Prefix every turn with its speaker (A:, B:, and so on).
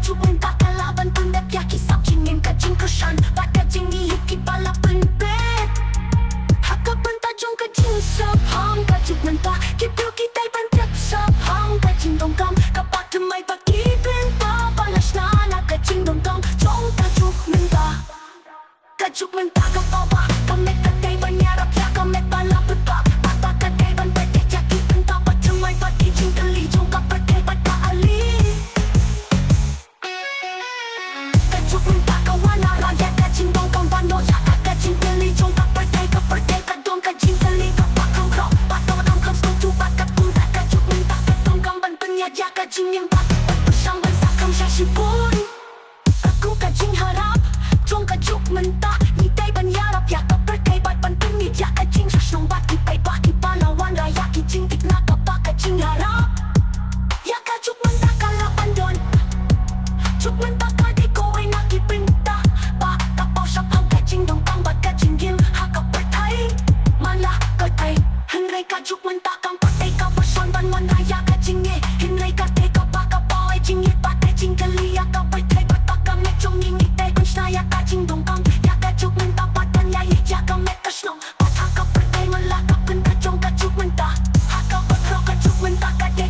A: Cumenta kalaban pendek yaki sakingin kajing kesan pada jingi yuki bala penbet haka pentajong kajing sabang kajing mentah kipil kita pandep sabang kajing dongkam kapak temai bagi benta balas nana kajing dongkam jong kajuk mentah kapawa kamek kadai banyarap ya kamek bala bebak apa kadai ban bedek yaki benta patemai bagi jing keli jong kaperdai pada ali kajuk mentah kawana rakyat kajing dongkam bando ya kajing keli jong kaperdai kadong kajing keli kapak kongkrok patong dongkam setuju bakat punta kajuk mentah kadongkam ban penyaja kajing yang tak bersambang sakam syashipun aku kajing harap jong kajuk mentah nitai banyarap ya kaperdai ban penyaja kajing syashnong bat kipai baki pahlawan raya kijing tikna kapak kajing harap ya kajuk mentah kalapan don juk mentah kadi kowe naki benta ba kapau sapang kajing dongkang bat kajing gil haka pertai malah katai henrei kajuk mentah kang pertai ka person ban wan raya kajing ye henrei kate ka ba kapau ai jing ye bat kajing kali ya ka pertai bat pakam nek jong ni nitai kunshna ya kajing dongkang ya kajuk mentah patan ya ye ya ka mek kasnong bat haka pertai malah ka benta jong kajuk mentah haka bakro kajuk mentah kade